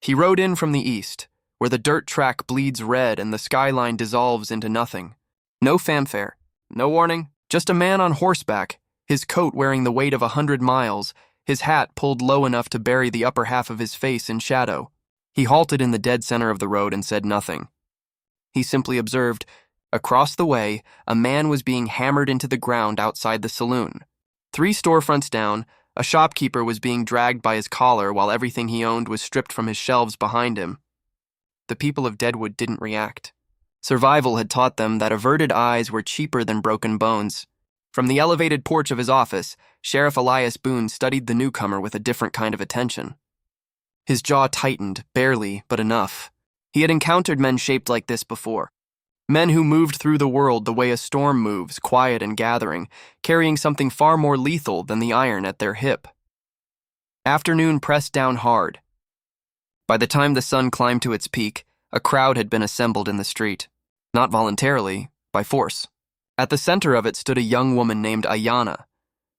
He rode in from the east, where the dirt track bleeds red and the skyline dissolves into nothing. No fanfare, no warning, just a man on horseback, his coat wearing the weight of 100 miles, his hat pulled low enough to bury the upper half of his face in shadow. He halted in the dead center of the road and said nothing. He simply observed, across the way, a man was being hammered into the ground outside the saloon. 3 storefronts down, a shopkeeper was being dragged by his collar while everything he owned was stripped from his shelves behind him. The people of Deadwood didn't react. Survival had taught them that averted eyes were cheaper than broken bones. From the elevated porch of his office, Sheriff Elias Boone studied the newcomer with a different kind of attention. His jaw tightened, barely, but enough. He had encountered men shaped like this before. Men who moved through the world the way a storm moves, quiet and gathering, carrying something far more lethal than the iron at their hip. Afternoon pressed down hard. By the time the sun climbed to its peak, a crowd had been assembled in the street. Not voluntarily, by force. At the center of it stood a young woman named Ayanna.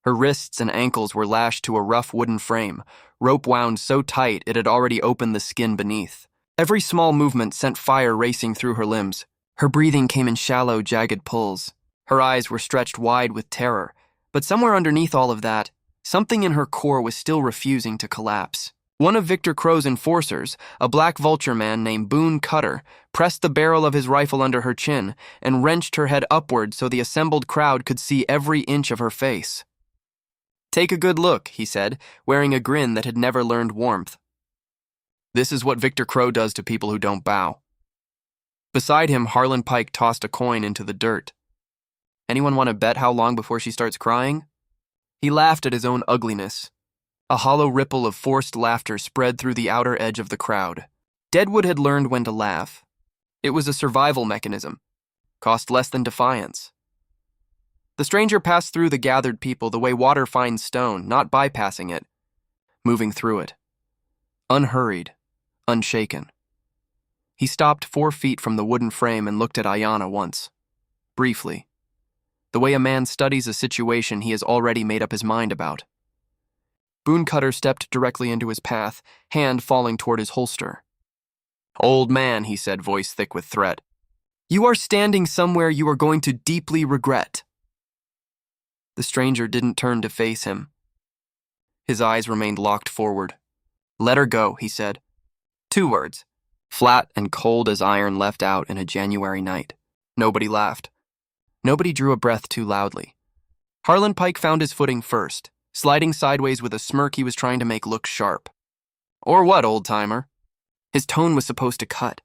Her wrists and ankles were lashed to a rough wooden frame, rope wound so tight it had already opened the skin beneath. Every small movement sent fire racing through her limbs. Her breathing came in shallow, jagged pulls. Her eyes were stretched wide with terror, but somewhere underneath all of that, something in her core was still refusing to collapse. One of Victor Crow's enforcers, a black vulture man named Boone Cutter, pressed the barrel of his rifle under her chin and wrenched her head upward so the assembled crowd could see every inch of her face. "Take a good look," he said, wearing a grin that had never learned warmth. "This is what Victor Crow does to people who don't bow." Beside him, Harlan Pike tossed a coin into the dirt. "Anyone want to bet how long before she starts crying?" He laughed at his own ugliness. A hollow ripple of forced laughter spread through the outer edge of the crowd. Deadwood had learned when to laugh. It was a survival mechanism. Cost less than defiance. The stranger passed through the gathered people the way water finds stone, not bypassing it, moving through it. Unhurried, unshaken. He stopped 4 feet from the wooden frame and looked at Ayanna once. Briefly. The way a man studies a situation he has already made up his mind about. Boone Cutter stepped directly into his path, hand falling toward his holster. "Old man," he said, voice thick with threat. "You are standing somewhere you are going to deeply regret." The stranger didn't turn to face him. His eyes remained locked forward. "Let her go," he said. 2 words, flat and cold as iron left out in a January night. Nobody laughed. Nobody drew a breath too loudly. Harlan Pike found his footing first, sliding sideways with a smirk he was trying to make look sharp. "Or what, old-timer?" His tone was supposed to cut.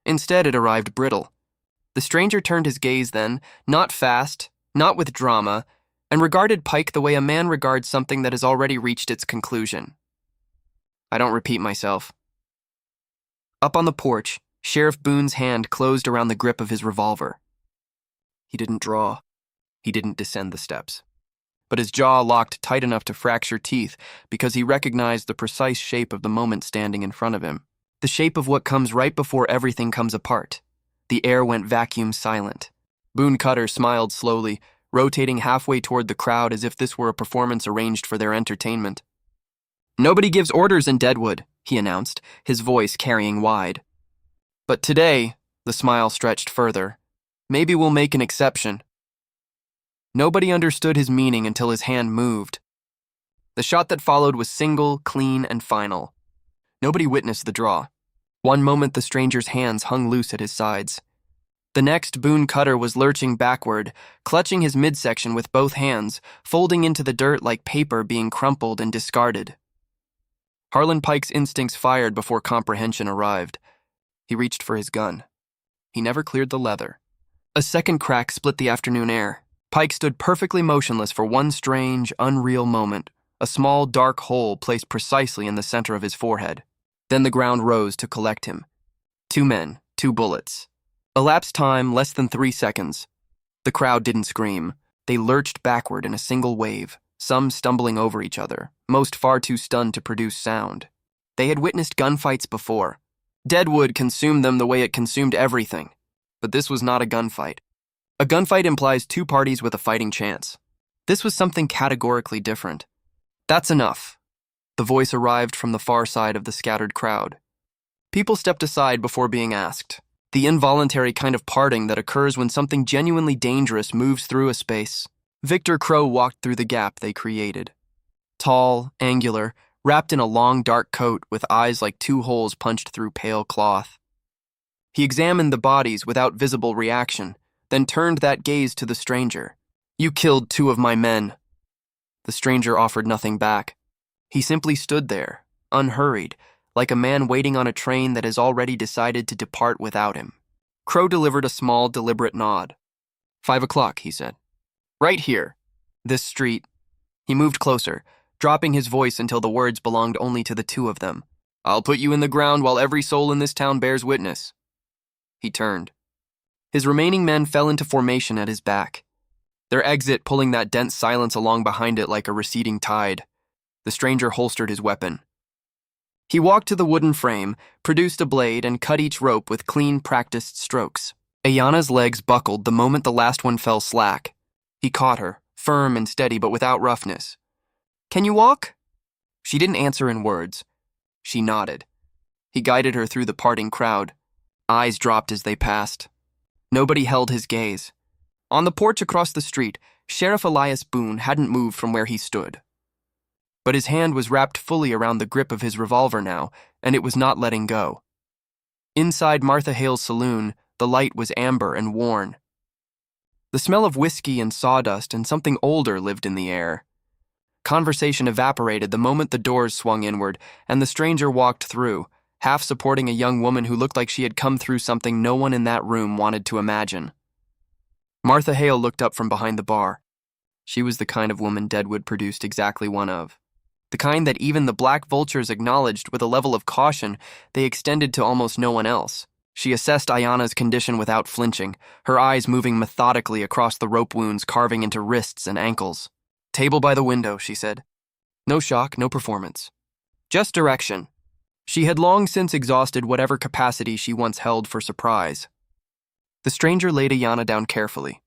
Instead, it arrived brittle. The stranger turned his gaze then, not fast, not with drama, and regarded Pike the way a man regards something that has already reached its conclusion. "I don't repeat myself." Up on the porch, Sheriff Boone's hand closed around the grip of his revolver. He didn't draw. He didn't descend the steps. But his jaw locked tight enough to fracture teeth because he recognized the precise shape of the moment standing in front of him. The shape of what comes right before everything comes apart. The air went vacuum silent. Boone Cutter smiled slowly, rotating halfway toward the crowd as if this were a performance arranged for their entertainment. "Nobody gives orders in Deadwood," he announced, his voice carrying wide. "But today," the smile stretched further, "maybe we'll make an exception." Nobody understood his meaning until his hand moved. The shot that followed was single, clean, and final. Nobody witnessed the draw. One moment the stranger's hands hung loose at his sides. The next, Boone Cutter was lurching backward, clutching his midsection with both hands, folding into the dirt like paper being crumpled and discarded. Harlan Pike's instincts fired before comprehension arrived. He reached for his gun. He never cleared the leather. A second crack split the afternoon air. Pike stood perfectly motionless for one strange, unreal moment, a small, dark hole placed precisely in the center of his forehead. Then the ground rose to collect him. 2 men, 2 bullets. Elapsed time less than 3 seconds. The crowd didn't scream. They lurched backward in a single wave, some stumbling over each other, most far too stunned to produce sound. They had witnessed gunfights before. Deadwood consumed them the way it consumed everything. But this was not a gunfight. A gunfight implies 2 parties with a fighting chance. This was something categorically different. "That's enough." The voice arrived from the far side of the scattered crowd. People stepped aside before being asked. The involuntary kind of parting that occurs when something genuinely dangerous moves through a space. Victor Crow walked through the gap they created. Tall, angular, wrapped in a long dark coat with eyes like two holes punched through pale cloth. He examined the bodies without visible reaction, then turned that gaze to the stranger. "You killed 2 of my men." The stranger offered nothing back. He simply stood there, unhurried, like a man waiting on a train that has already decided to depart without him. Crow delivered a small, deliberate nod. 5 o'clock, he said. "Right here. This street." He moved closer, dropping his voice until the words belonged only to the 2 of them. "I'll put you in the ground while every soul in this town bears witness." He turned. His remaining men fell into formation at his back, their exit pulling that dense silence along behind it like a receding tide. The stranger holstered his weapon. He walked to the wooden frame, produced a blade, and cut each rope with clean, practiced strokes. Ayana's legs buckled the moment the last one fell slack. He caught her, firm and steady but without roughness. "Can you walk?" She didn't answer in words. She nodded. He guided her through the parting crowd. Eyes dropped as they passed. Nobody held his gaze. On the porch across the street, Sheriff Elias Boone hadn't moved from where he stood. But his hand was wrapped fully around the grip of his revolver now, and it was not letting go. Inside Martha Hale's saloon, the light was amber and worn. The smell of whiskey and sawdust and something older lived in the air. Conversation evaporated the moment the doors swung inward, and the stranger walked through, half supporting a young woman who looked like she had come through something no one in that room wanted to imagine. Martha Hale looked up from behind the bar. She was the kind of woman Deadwood produced exactly one of. The kind that even the black vultures acknowledged with a level of caution they extended to almost no one else. She assessed Ayana's condition without flinching, her eyes moving methodically across the rope wounds carving into wrists and ankles. "Table by the window," she said. No shock, no performance. Just direction. She had long since exhausted whatever capacity she once held for surprise. The stranger laid Ayana down carefully.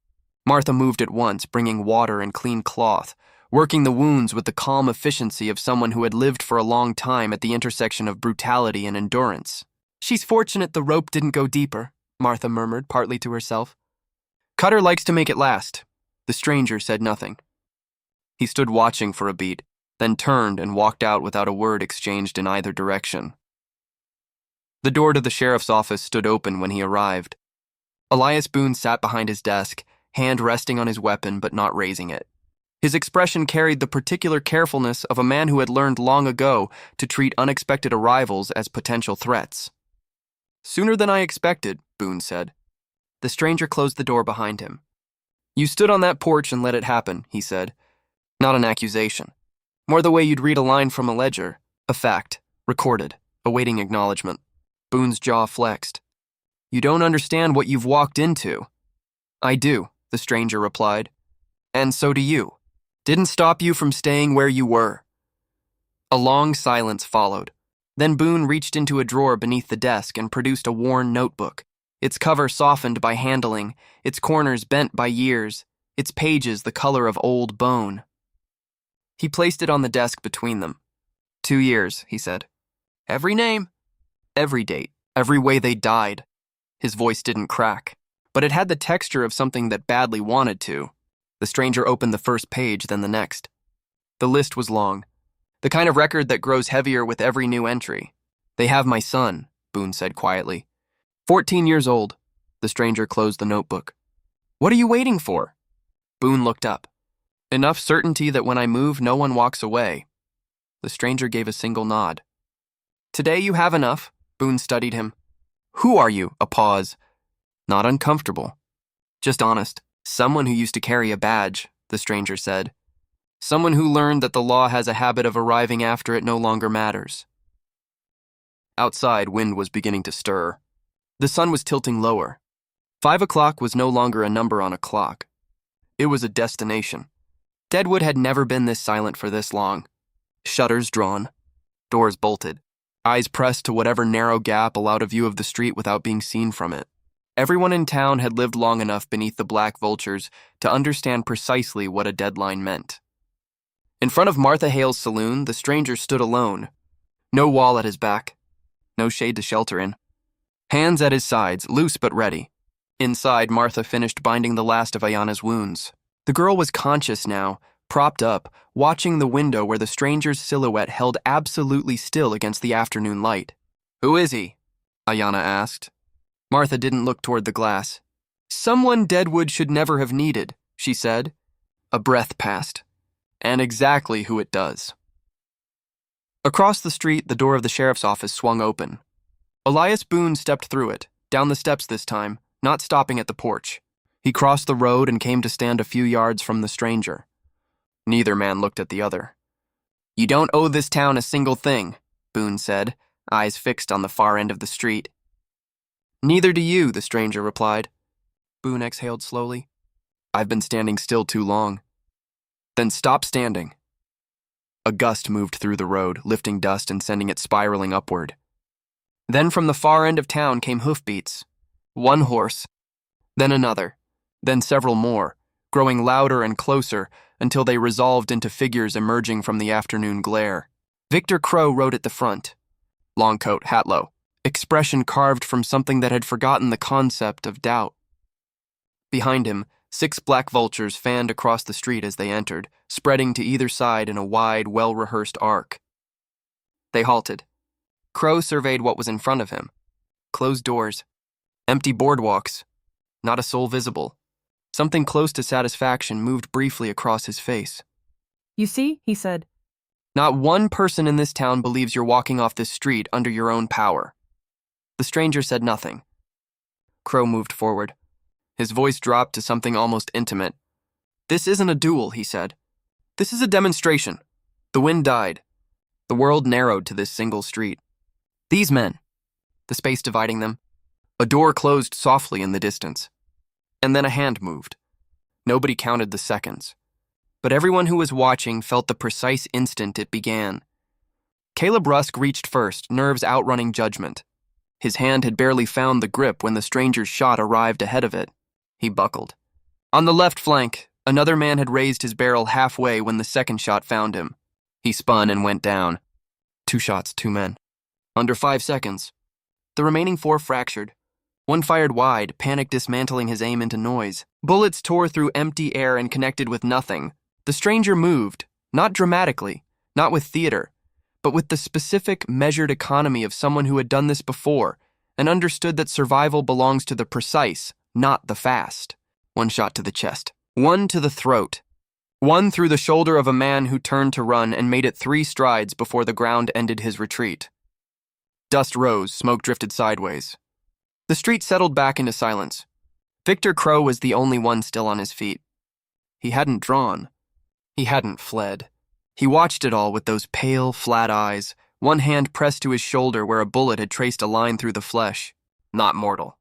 Martha moved at once, bringing water and clean cloth, working the wounds with the calm efficiency of someone who had lived for a long time at the intersection of brutality and endurance. "She's fortunate the rope didn't go deeper," Martha murmured, partly to herself. "Cutter likes to make it last." The stranger said nothing. He stood watching for a beat, then turned and walked out without a word exchanged in either direction. The door to the sheriff's office stood open when he arrived. Elias Boone sat behind his desk, hand resting on his weapon but not raising it. His expression carried the particular carefulness of a man who had learned long ago to treat unexpected arrivals as potential threats. "Sooner than I expected," Boone said. The stranger closed the door behind him. "You stood on that porch and let it happen," he said. Not an accusation. More the way you'd read a line from a ledger, a fact, recorded, awaiting acknowledgement. Boone's jaw flexed. "You don't understand what you've walked into." "I do," the stranger replied. "And so do you. Didn't stop you from staying where you were." A long silence followed. Then Boone reached into a drawer beneath the desk and produced a worn notebook, its cover softened by handling, its corners bent by years, its pages the color of old bone. He placed it on the desk between them. 2 years, he said. "Every name, every date, every way they died." His voice didn't crack, but it had the texture of something that badly wanted to. The stranger opened the first page, then the next. The list was long, the kind of record that grows heavier with every new entry. "They have my son," Boone said quietly. 14 years old. The stranger closed the notebook. "What are you waiting for?" Boone looked up. "Enough certainty that when I move, no one walks away." The stranger gave a single nod. "Today you have enough." Boone studied him. "Who are you?" A pause. "Not uncomfortable. Just honest. Someone who used to carry a badge," the stranger said. "Someone who learned that the law has a habit of arriving after it no longer matters." Outside, wind was beginning to stir. The sun was tilting lower. 5 o'clock was no longer a number on a clock. It was a destination. Deadwood had never been this silent for this long. Shutters drawn, doors bolted, eyes pressed to whatever narrow gap allowed a view of the street without being seen from it. Everyone in town had lived long enough beneath the black vultures to understand precisely what a deadline meant. In front of Martha Hale's saloon, the stranger stood alone. No wall at his back. no shade to shelter in. Hands at his sides, loose but ready. Inside, Martha finished binding the last of Ayana's wounds. The girl was conscious now, propped up, watching the window where the stranger's silhouette held absolutely still against the afternoon light. "Who is he?" Ayana asked. Martha didn't look toward the glass. "Someone Deadwood should never have needed," she said. A breath passed. "And exactly who it does." Across the street, the door of the sheriff's office swung open. Elias Boone stepped through it, down the steps this time, not stopping at the porch. He crossed the road and came to stand a few yards from the stranger. Neither man looked at the other. "You don't owe this town a single thing," Boone said, eyes fixed on the far end of the street. "Neither do you," the stranger replied. Boone exhaled slowly. "I've been standing still too long." "Then stop standing." A gust moved through the road, lifting dust and sending it spiraling upward. Then from the far end of town came hoofbeats. One horse, then another, then several more, growing louder and closer until they resolved into figures emerging from the afternoon glare. Victor Crow rode at the front. Long coat, hat low, expression carved from something that had forgotten the concept of doubt. Behind him, 6 black vultures fanned across the street as they entered, spreading to either side in a wide, well-rehearsed arc. They halted. Crow surveyed what was in front of him. Closed doors. Empty boardwalks. Not a soul visible. Something close to satisfaction moved briefly across his face. "You see," he said. "Not one person in this town believes you're walking off this street under your own power." The stranger said nothing. Crow moved forward. His voice dropped to something almost intimate. "This isn't a duel," he said. "This is a demonstration." The wind died. The world narrowed to this single street. These men, the space dividing them, a door closed softly in the distance. And then a hand moved. Nobody counted the seconds. But everyone who was watching felt the precise instant it began. Caleb Rusk reached first, nerves outrunning judgment. His hand had barely found the grip when the stranger's shot arrived ahead of it. He buckled. On the left flank, another man had raised his barrel halfway when the second shot found him. He spun and went down. 2 shots, 2 men. Under 5 seconds. The remaining 4 fractured. One fired wide, panic dismantling his aim into noise. Bullets tore through empty air and connected with nothing. The stranger moved, not dramatically, not with theater, but with the specific, measured economy of someone who had done this before and understood that survival belongs to the precise, not the fast. 1 shot to the chest. 1 to the throat. 1 through the shoulder of a man who turned to run and made it 3 strides before the ground ended his retreat. Dust rose, smoke drifted sideways. The street settled back into silence. Victor Crow was the only one still on his feet. He hadn't drawn. He hadn't fled. He watched it all with those pale, flat eyes, one hand pressed to his shoulder where a bullet had traced a line through the flesh. Not mortal,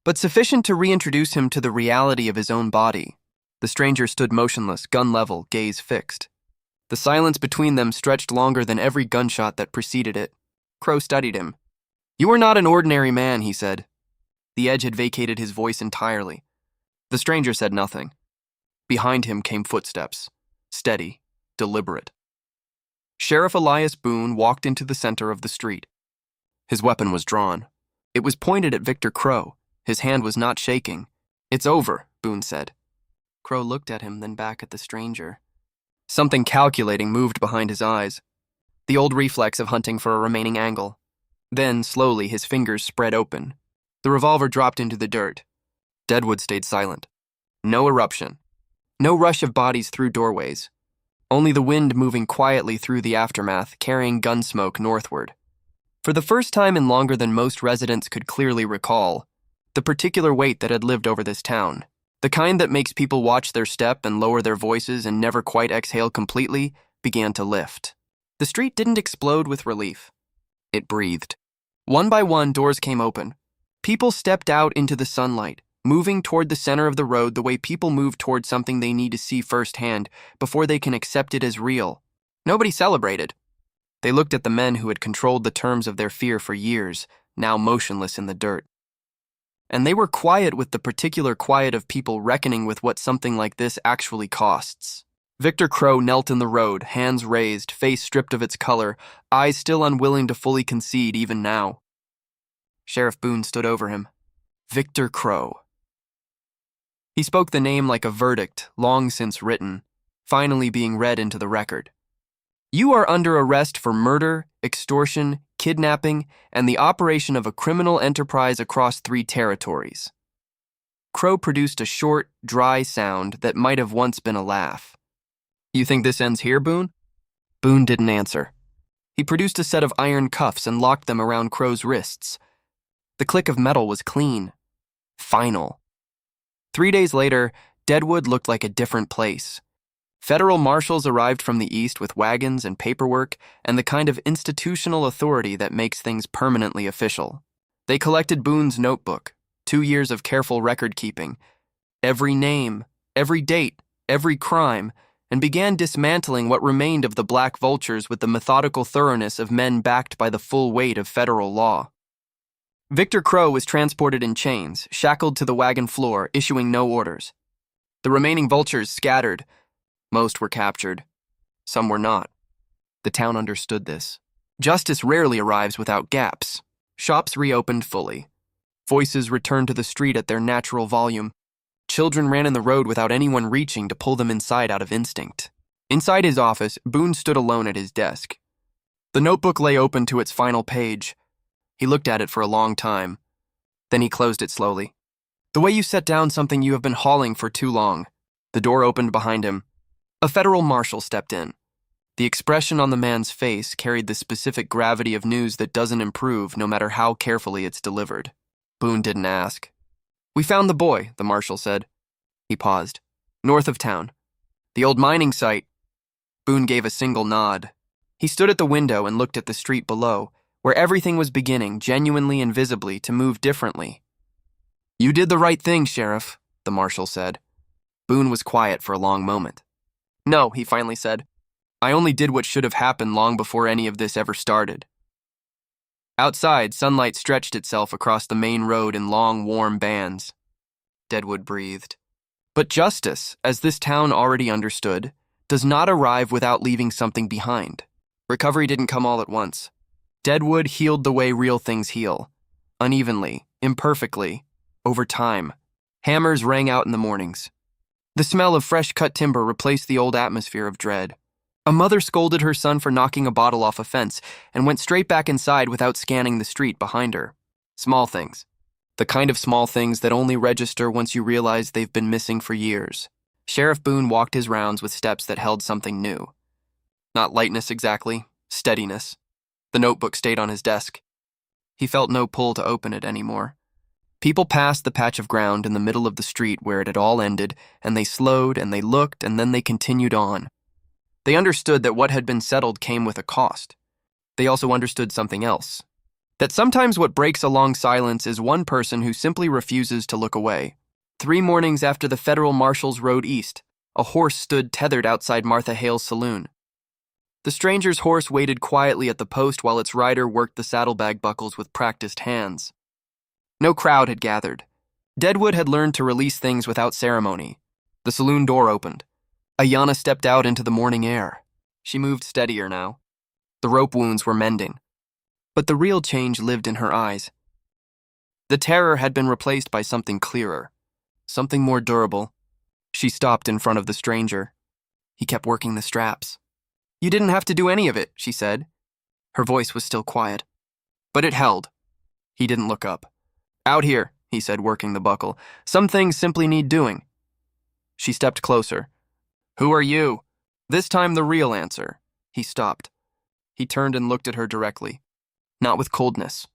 but sufficient to reintroduce him to the reality of his own body. The stranger stood motionless, gun level, gaze fixed. The silence between them stretched longer than every gunshot that preceded it. Crow studied him. "You are not an ordinary man," he said. The edge had vacated his voice entirely. The stranger said nothing. Behind him came footsteps, steady, deliberate. Sheriff Elias Boone walked into the center of the street. His weapon was drawn. It was pointed at Victor Crow. His hand was not shaking. "It's over," Boone said. Crow looked at him, then back at the stranger. Something calculating moved behind his eyes. The old reflex of hunting for a remaining angle. Then, slowly, his fingers spread open. The revolver dropped into the dirt. Deadwood stayed silent. No eruption. No rush of bodies through doorways. Only the wind moving quietly through the aftermath, carrying gun smoke northward. For the first time in longer than most residents could clearly recall, the particular weight that had lived over this town, the kind that makes people watch their step and lower their voices and never quite exhale completely, began to lift. The street didn't explode with relief. It breathed. One by one, doors came open. People stepped out into the sunlight, moving toward the center of the road the way people move toward something they need to see firsthand before they can accept it as real. Nobody celebrated. They looked at the men who had controlled the terms of their fear for years, now motionless in the dirt. And they were quiet with the particular quiet of people reckoning with what something like this actually costs. Victor Crow knelt in the road, hands raised, face stripped of its color, eyes still unwilling to fully concede even now. Sheriff Boone stood over him. Victor Crow. He spoke the name like a verdict, long since written, finally being read into the record. You are under arrest for murder, extortion, kidnapping, and the operation of a criminal enterprise across 3 territories. Crow produced a short, dry sound that might have once been a laugh. You think this ends here, Boone? Boone didn't answer. He produced a set of iron cuffs and locked them around Crow's wrists. The click of metal was clean. Final. 3 days later, Deadwood looked like a different place. Federal marshals arrived from the east with wagons and paperwork and the kind of institutional authority that makes things permanently official. They collected Boone's notebook, 2 years of careful record-keeping, every name, every date, every crime, and began dismantling what remained of the black vultures with the methodical thoroughness of men backed by the full weight of federal law. Victor Crow was transported in chains, shackled to the wagon floor, issuing no orders. The remaining vultures scattered. Most were captured. Some were not. The town understood this. Justice rarely arrives without gaps. Shops reopened fully. Voices returned to the street at their natural volume. Children ran in the road without anyone reaching to pull them inside out of instinct. Inside his office, Boone stood alone at his desk. The notebook lay open to its final page. He looked at it for a long time. Then he closed it slowly. The way you set down something you have been hauling for too long. The door opened behind him. A federal marshal stepped in. The expression on the man's face carried the specific gravity of news that doesn't improve no matter how carefully it's delivered. Boone didn't ask. We found the boy, the marshal said. He paused. North of town. The old mining site. Boone gave a single nod. He stood at the window and looked at the street below, where everything was beginning, genuinely and visibly, to move differently. You did the right thing, Sheriff, the marshal said. Boone was quiet for a long moment. No, he finally said. I only did what should have happened long before any of this ever started. Outside, sunlight stretched itself across the main road in long, warm bands. Deadwood breathed. But justice, as this town already understood, does not arrive without leaving something behind. Recovery didn't come all at once. Deadwood healed the way real things heal. Unevenly, imperfectly, over time. Hammers rang out in the mornings. The smell of fresh-cut timber replaced the old atmosphere of dread. A mother scolded her son for knocking a bottle off a fence and went straight back inside without scanning the street behind her. Small things. The kind of small things that only register once you realize they've been missing for years. Sheriff Boone walked his rounds with steps that held something new. Not lightness exactly, steadiness. The notebook stayed on his desk. He felt no pull to open it anymore. People passed the patch of ground in the middle of the street where it had all ended, and they slowed and they looked and then they continued on. They understood that what had been settled came with a cost. They also understood something else. That sometimes what breaks a long silence is one person who simply refuses to look away. 3 mornings after the federal marshals rode east, a horse stood tethered outside Martha Hale's saloon. The stranger's horse waited quietly at the post while its rider worked the saddlebag buckles with practiced hands. No crowd had gathered. Deadwood had learned to release things without ceremony. The saloon door opened. Ayanna stepped out into the morning air. She moved steadier now. The rope wounds were mending. But the real change lived in her eyes. The terror had been replaced by something clearer, something more durable. She stopped in front of the stranger. He kept working the straps. You didn't have to do any of it, she said. Her voice was still quiet. But it held. He didn't look up. Out here, he said, working the buckle. Some things simply need doing. She stepped closer. Who are you? This time the real answer. He stopped. He turned and looked at her directly. Not with coldness.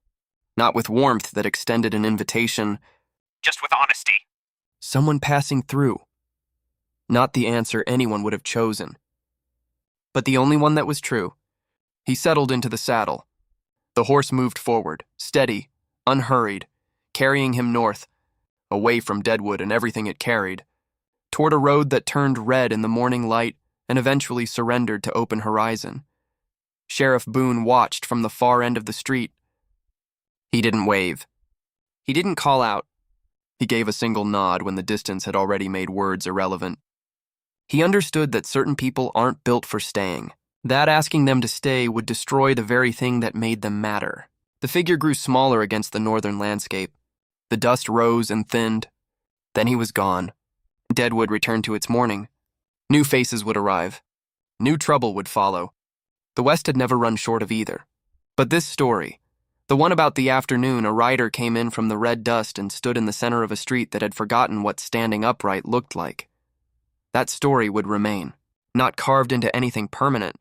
Not with warmth that extended an invitation. Just with honesty. Someone passing through. Not the answer anyone would have chosen. But the only one that was true. He settled into the saddle. The horse moved forward, steady, unhurried, carrying him north, away from Deadwood and everything it carried, toward a road that turned red in the morning light and eventually surrendered to open horizon. Sheriff Boone watched from the far end of the street. He didn't wave. He didn't call out. He gave a single nod when the distance had already made words irrelevant. He understood that certain people aren't built for staying, that asking them to stay would destroy the very thing that made them matter. The figure grew smaller against the northern landscape. The dust rose and thinned. Then he was gone. Deadwood returned to its mourning. New faces would arrive. New trouble would follow. The West had never run short of either. But this story, the one about the afternoon a rider came in from the red dust and stood in the center of a street that had forgotten what standing upright looked like. That story would remain, not carved into anything permanent,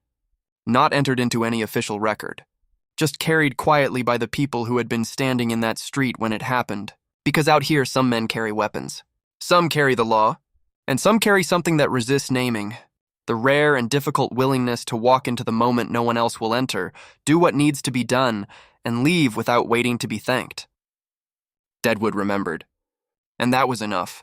not entered into any official record, just carried quietly by the people who had been standing in that street when it happened. Because out here some men carry weapons. Some carry the law, and some carry something that resists naming. The rare and difficult willingness to walk into the moment no one else will enter, do what needs to be done, and leave without waiting to be thanked. Deadwood remembered. And that was enough.